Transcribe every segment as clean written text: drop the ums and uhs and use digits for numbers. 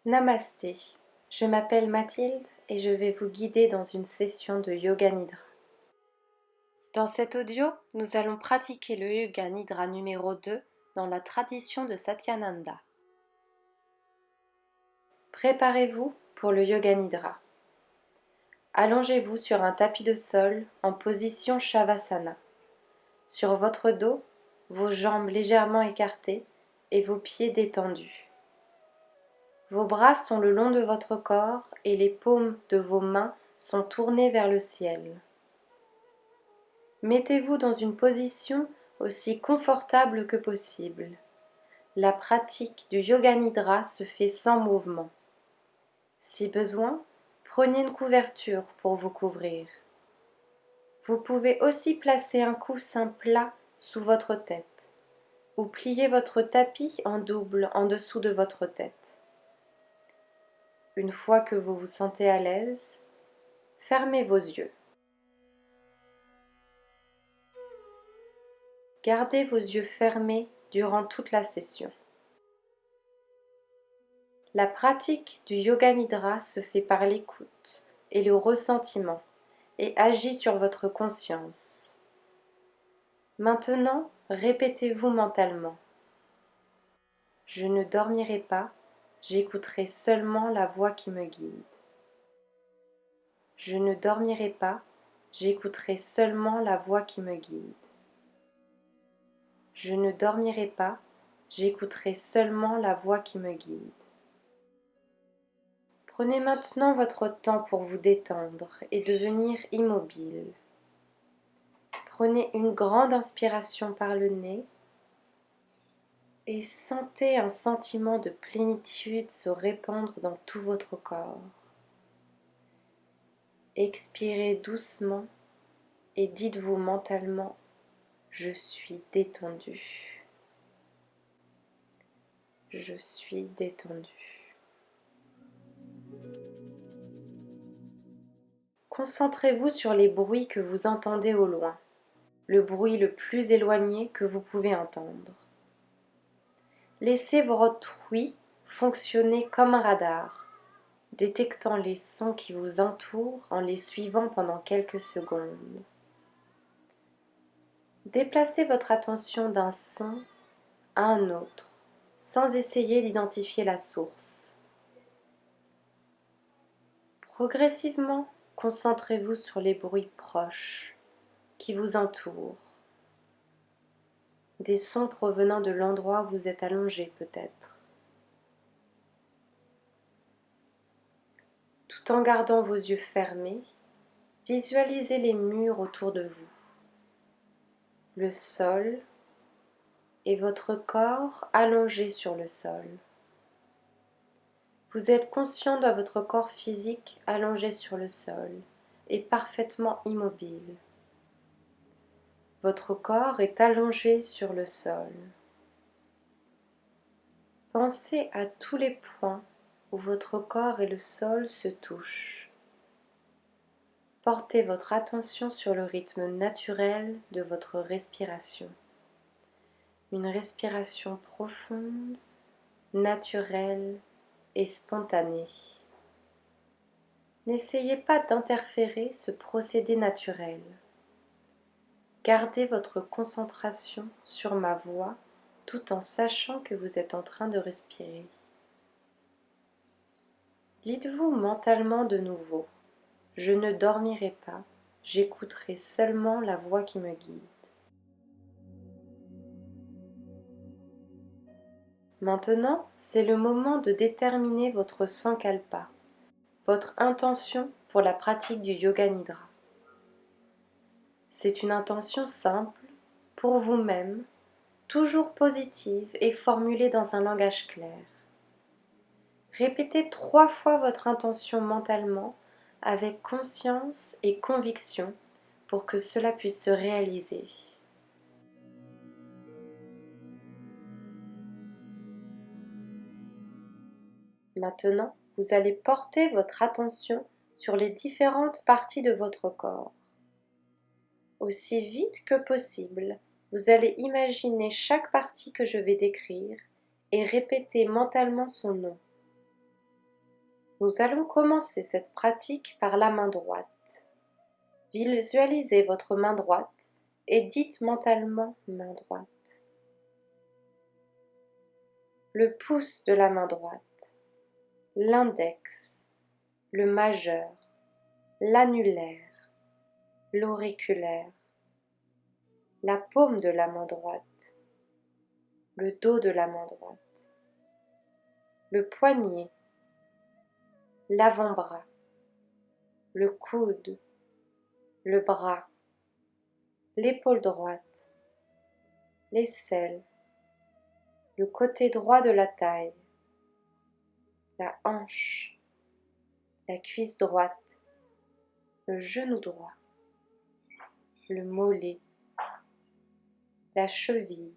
Namasté, je m'appelle Mathilde et je vais vous guider dans une session de Yoga Nidra. Dans cet audio, nous allons pratiquer le Yoga Nidra numéro 2 dans la tradition de Satyananda. Préparez-vous pour le Yoga Nidra. Allongez-vous sur un tapis de sol en position Shavasana. Sur votre dos, vos jambes légèrement écartées et vos pieds détendus. Vos bras sont le long de votre corps et les paumes de vos mains sont tournées vers le ciel. Mettez-vous dans une position aussi confortable que possible. La pratique du Yoga Nidra se fait sans mouvement. Si besoin, prenez une couverture pour vous couvrir. Vous pouvez aussi placer un coussin plat sous votre tête ou plier votre tapis en double en dessous de votre tête. Une fois que vous vous sentez à l'aise, fermez vos yeux. Gardez vos yeux fermés durant toute la session. La pratique du Yoga Nidra se fait par l'écoute et le ressentiment et agit sur votre conscience. Maintenant, répétez-vous mentalement. Je ne dormirai pas, j'écouterai seulement la voix qui me guide. Je ne dormirai pas, j'écouterai seulement la voix qui me guide. Je ne dormirai pas, j'écouterai seulement la voix qui me guide. Prenez maintenant votre temps pour vous détendre et devenir immobile. Prenez une grande inspiration par le nez et sentez un sentiment de plénitude se répandre dans tout votre corps. Expirez doucement et dites-vous mentalement « Je suis détendu ». Je suis détendu. Concentrez-vous sur les bruits que vous entendez au loin, le bruit le plus éloigné que vous pouvez entendre. Laissez votre ouïe fonctionner comme un radar, détectant les sons qui vous entourent en les suivant pendant quelques secondes. Déplacez votre attention d'un son à un autre, sans essayer d'identifier la source. Progressivement, concentrez-vous sur les bruits proches qui vous entourent. Des sons provenant de l'endroit où vous êtes allongé peut-être. Tout en gardant vos yeux fermés, visualisez les murs autour de vous, le sol et votre corps allongé sur le sol. Vous êtes conscient de votre corps physique allongé sur le sol et parfaitement immobile. Votre corps est allongé sur le sol. Pensez à tous les points où votre corps et le sol se touchent. Portez votre attention sur le rythme naturel de votre respiration. Une respiration profonde, naturelle et spontanée. N'essayez pas d'interférer ce procédé naturel. Gardez votre concentration sur ma voix tout en sachant que vous êtes en train de respirer. Dites-vous mentalement de nouveau, je ne dormirai pas, j'écouterai seulement la voix qui me guide. Maintenant, c'est le moment de déterminer votre sankalpa, votre intention pour la pratique du Yoga Nidra. C'est une intention simple, pour vous-même, toujours positive et formulée dans un langage clair. Répétez 3 fois votre intention mentalement avec conscience et conviction pour que cela puisse se réaliser. Maintenant, vous allez porter votre attention sur les différentes parties de votre corps. Aussi vite que possible, vous allez imaginer chaque partie que je vais décrire et répéter mentalement son nom. Nous allons commencer cette pratique par la main droite. Visualisez votre main droite et dites mentalement main droite. Le pouce de la main droite, l'index, le majeur, l'annulaire, l'auriculaire, la paume de la main droite, le dos de la main droite, le poignet, l'avant-bras, le coude, le bras, l'épaule droite, l'aisselle, le côté droit de la taille, la hanche, la cuisse droite, le genou droit, le mollet, la cheville,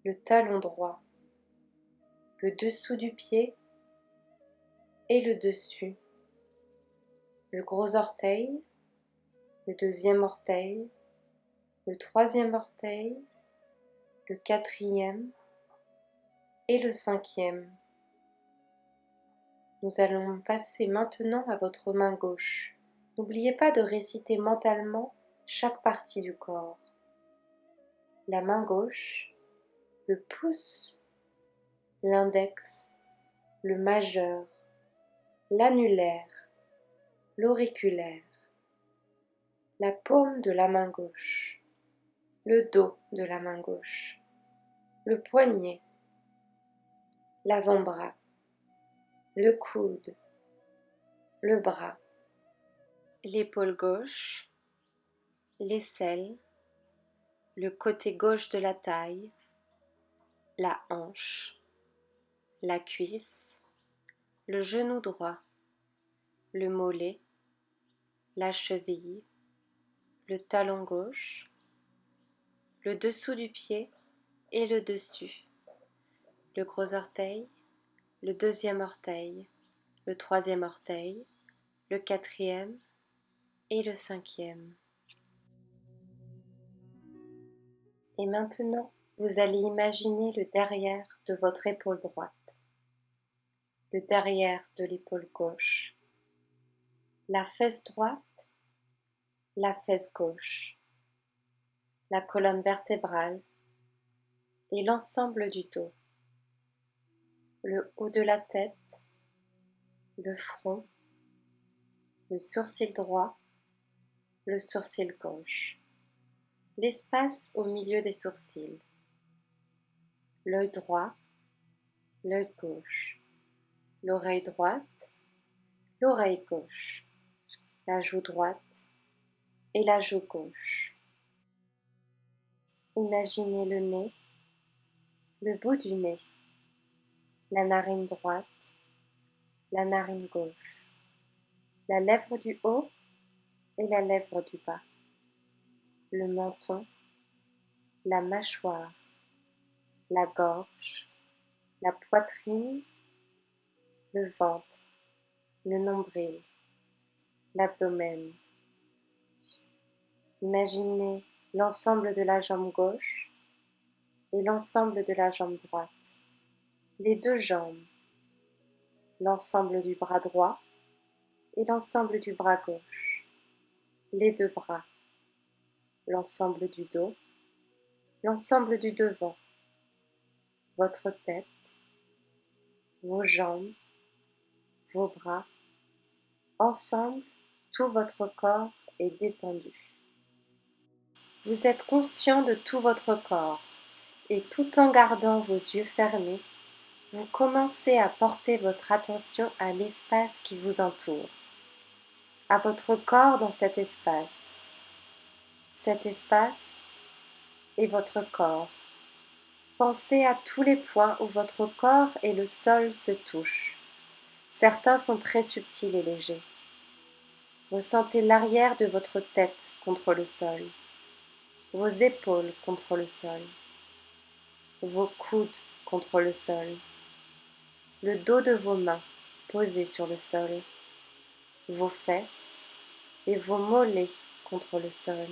le talon droit, le dessous du pied et le dessus, le gros orteil, le deuxième orteil, le troisième orteil, le quatrième et le cinquième. Nous allons passer maintenant à votre main gauche. N'oubliez pas de réciter mentalement chaque partie du corps. La main gauche, le pouce, l'index, le majeur, l'annulaire, l'auriculaire, la paume de la main gauche, le dos de la main gauche, le poignet, l'avant-bras, le coude, le bras, l'épaule gauche, l'aisselle, le côté gauche de la taille, la hanche, la cuisse, le genou droit, le mollet, la cheville, le talon gauche, le dessous du pied et le dessus, le gros orteil, le deuxième orteil, le troisième orteil, le quatrième et le cinquième. Et maintenant, vous allez imaginer le derrière de votre épaule droite, le derrière de l'épaule gauche, la fesse droite, la fesse gauche, la colonne vertébrale et l'ensemble du dos, le haut de la tête, le front, le sourcil droit, le sourcil gauche, l'espace au milieu des sourcils, l'œil droit, l'œil gauche, l'oreille droite, l'oreille gauche, la joue droite et la joue gauche. Imaginez le nez, le bout du nez, la narine droite, la narine gauche, la lèvre du haut et la lèvre du bas, le menton, la mâchoire, la gorge, la poitrine, le ventre, le nombril, l'abdomen. Imaginez l'ensemble de la jambe gauche et l'ensemble de la jambe droite, les deux jambes, l'ensemble du bras droit et l'ensemble du bras gauche, les deux bras, l'ensemble du dos, l'ensemble du devant, votre tête, vos jambes, vos bras, ensemble, tout votre corps est détendu. Vous êtes conscient de tout votre corps et tout en gardant vos yeux fermés, vous commencez à porter votre attention à l'espace qui vous entoure, à votre corps dans cet espace. Cet espace est votre corps. Pensez à tous les points où votre corps et le sol se touchent. Certains sont très subtils et légers. Ressentez l'arrière de votre tête contre le sol, vos épaules contre le sol, vos coudes contre le sol, le dos de vos mains posé sur le sol, vos fesses et vos mollets contre le sol,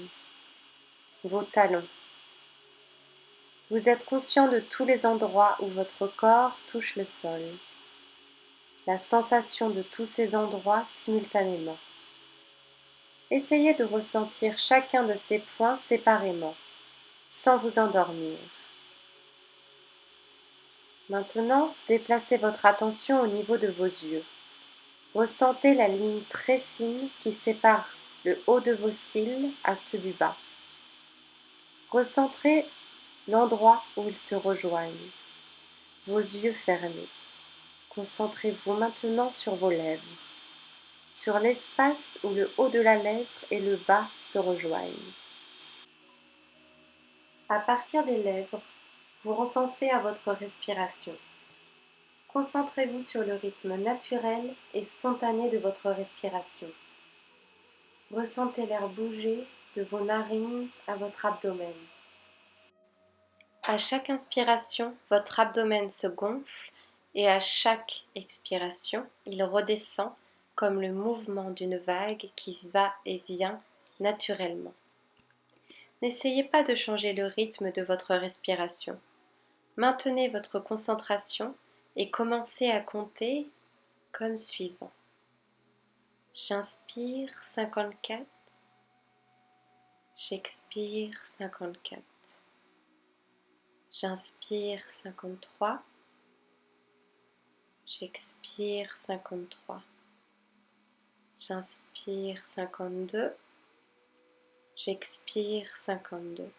vos talons. Vous êtes conscient de tous les endroits où votre corps touche le sol. la sensation de tous ces endroits simultanément. Essayez de ressentir chacun de ces points séparément, sans vous endormir. Maintenant, déplacez votre attention au niveau de vos yeux. Ressentez la ligne très fine qui sépare le haut de vos cils à ceux du bas. Recentrez l'endroit où ils se rejoignent, vos yeux fermés. Concentrez-vous maintenant sur vos lèvres, sur l'espace où le haut de la lèvre et le bas se rejoignent. À partir des lèvres, vous repensez à votre respiration. Concentrez-vous sur le rythme naturel et spontané de votre respiration. Ressentez l'air bouger de vos narines à votre abdomen. À chaque inspiration, votre abdomen se gonfle et à chaque expiration, il redescend comme le mouvement d'une vague qui va et vient naturellement. N'essayez pas de changer le rythme de votre respiration. Maintenez votre concentration et commencez à compter comme suivant. J'inspire 54, j'expire 54. J'inspire 53, j'expire 53. J'inspire 52, j'expire 52.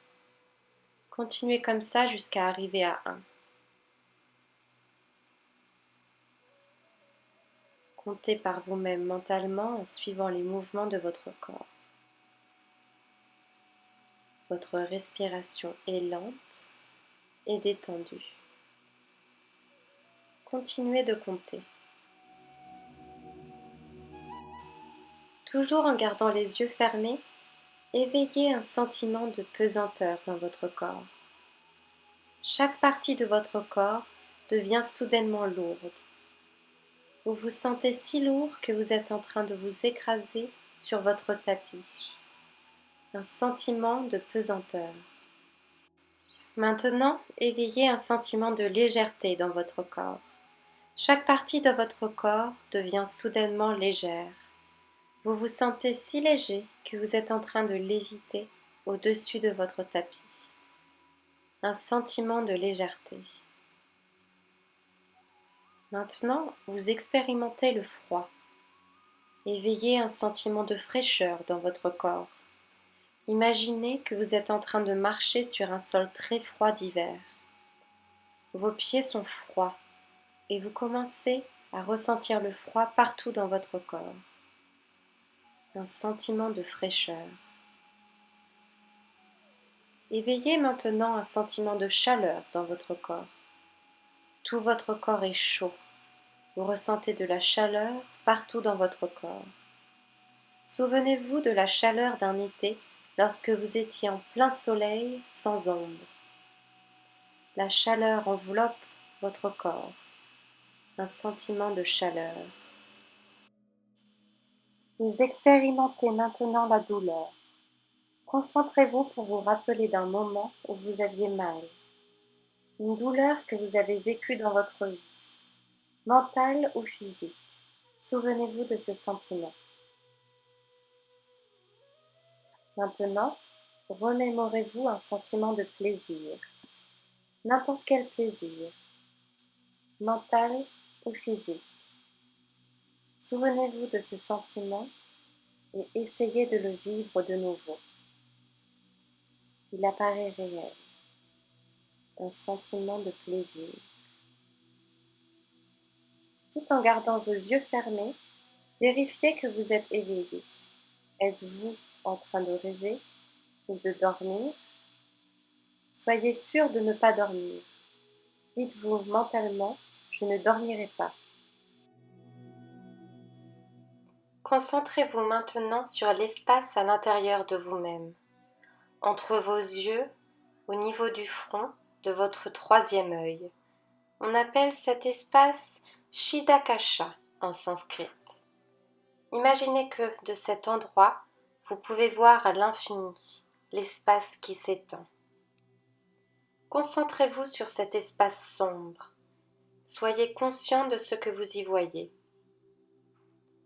Continuez comme ça jusqu'à arriver à 1. Comptez par vous-même mentalement en suivant les mouvements de votre corps. Votre respiration est lente et détendue. Continuez de compter. Toujours en gardant les yeux fermés, éveillez un sentiment de pesanteur dans votre corps. Chaque partie de votre corps devient soudainement lourde. Vous vous sentez si lourd que vous êtes en train de vous écraser sur votre tapis. Un sentiment de pesanteur. Maintenant, éveillez un sentiment de légèreté dans votre corps. Chaque partie de votre corps devient soudainement légère. Vous vous sentez si léger que vous êtes en train de léviter au-dessus de votre tapis. Un sentiment de légèreté. Maintenant, vous expérimentez le froid. Éveillez un sentiment de fraîcheur dans votre corps. Imaginez que vous êtes en train de marcher sur un sol très froid d'hiver. Vos pieds sont froids et vous commencez à ressentir le froid partout dans votre corps. Un sentiment de fraîcheur. Éveillez maintenant un sentiment de chaleur dans votre corps. Tout votre corps est chaud. Vous ressentez de la chaleur partout dans votre corps. Souvenez-vous de la chaleur d'un été lorsque vous étiez en plein soleil sans ombre. La chaleur enveloppe votre corps. Un sentiment de chaleur. Vous expérimentez maintenant la douleur. Concentrez-vous pour vous rappeler d'un moment où vous aviez mal. Une douleur que vous avez vécue dans votre vie, mentale ou physique. Souvenez-vous de ce sentiment. Maintenant, remémorez-vous un sentiment de plaisir. N'importe quel plaisir, mental ou physique. Souvenez-vous de ce sentiment et essayez de le vivre de nouveau. Il apparaît réel, un sentiment de plaisir. Tout en gardant vos yeux fermés, vérifiez que vous êtes éveillé. Êtes-vous en train de rêver ou de dormir? Soyez sûr de ne pas dormir. Dites-vous mentalement, je ne dormirai pas. Concentrez-vous maintenant sur l'espace à l'intérieur de vous-même, entre vos yeux, au niveau du front, de votre troisième œil. On appelle cet espace Chidakasha en sanskrit. Imaginez que de cet endroit, vous pouvez voir à l'infini l'espace qui s'étend. Concentrez-vous sur cet espace sombre. Soyez conscient de ce que vous y voyez.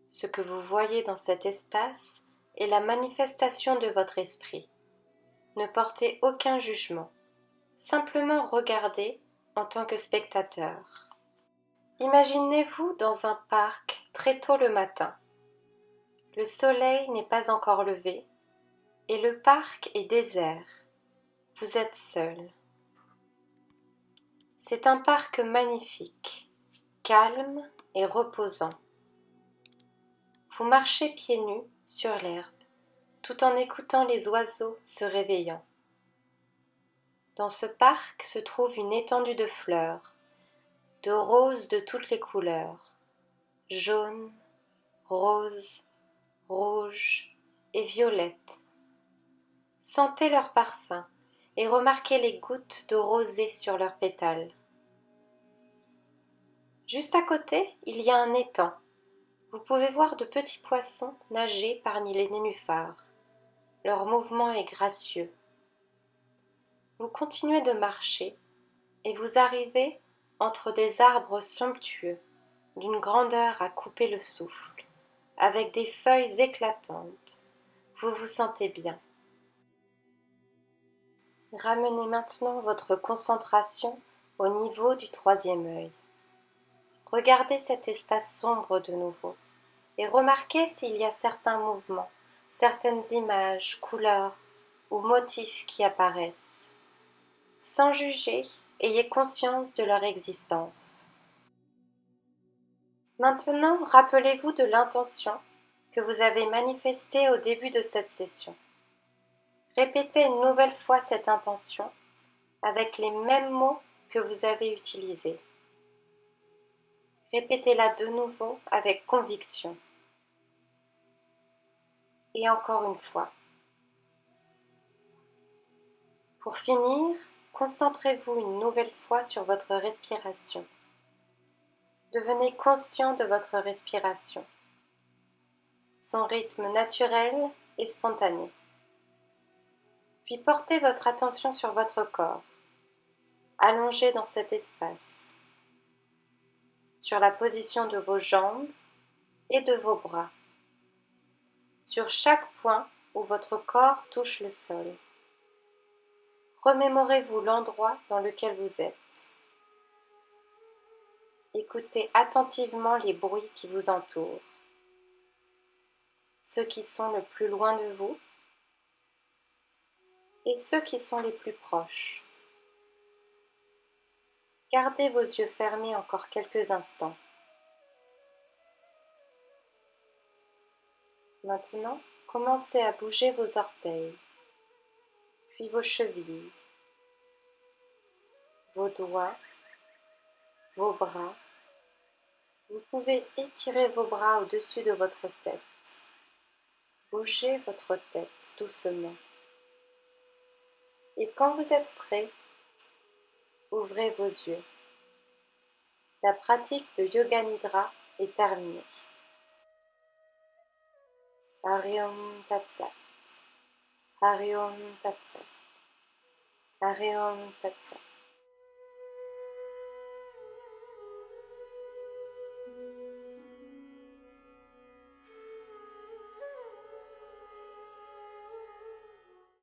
Ce que vous voyez dans cet espace est la manifestation de votre esprit. Ne portez aucun jugement, simplement regardez en tant que spectateur. Imaginez-vous dans un parc très tôt le matin. Le soleil n'est pas encore levé et le parc est désert. Vous êtes seul. C'est un parc magnifique, calme et reposant. Vous marchez pieds nus sur l'herbe, tout en écoutant les oiseaux se réveillant. Dans ce parc se trouve une étendue de fleurs, de roses de toutes les couleurs, jaune, rose, rouge et violette. Sentez leur parfum et remarquez les gouttes de rosée sur leurs pétales. Juste à côté, il y a un étang. Vous pouvez voir de petits poissons nager parmi les nénuphars. Leur mouvement est gracieux. Vous continuez de marcher et vous arrivez entre des arbres somptueux, d'une grandeur à couper le souffle, avec des feuilles éclatantes. Vous vous sentez bien. Ramenez maintenant votre concentration au niveau du troisième œil. Regardez cet espace sombre de nouveau et remarquez s'il y a certains mouvements, certaines images, couleurs ou motifs qui apparaissent. Sans juger, ayez conscience de leur existence. Maintenant, rappelez-vous de l'intention que vous avez manifestée au début de cette session. Répétez une nouvelle fois cette intention avec les mêmes mots que vous avez utilisés. Répétez-la de nouveau avec conviction. Et encore une fois. Pour finir, concentrez-vous une nouvelle fois sur votre respiration. Devenez conscient de votre respiration, son rythme naturel et spontané. Puis portez votre attention sur votre corps, allongé dans cet espace, sur la position de vos jambes et de vos bras, sur chaque point où votre corps touche le sol. Remémorez-vous l'endroit dans lequel vous êtes. Écoutez attentivement les bruits qui vous entourent, ceux qui sont le plus loin de vous et ceux qui sont les plus proches. Gardez vos yeux fermés encore quelques instants. Maintenant, commencez à bouger vos orteils, puis vos chevilles, vos doigts, vos bras. Vous pouvez étirer vos bras au-dessus de votre tête. Bougez votre tête doucement. Et quand vous êtes prêt, ouvrez vos yeux. La pratique de Yoga Nidra est terminée. Hariom Tat Sat. Hariom Tat Sat. Hariom Tat Sat.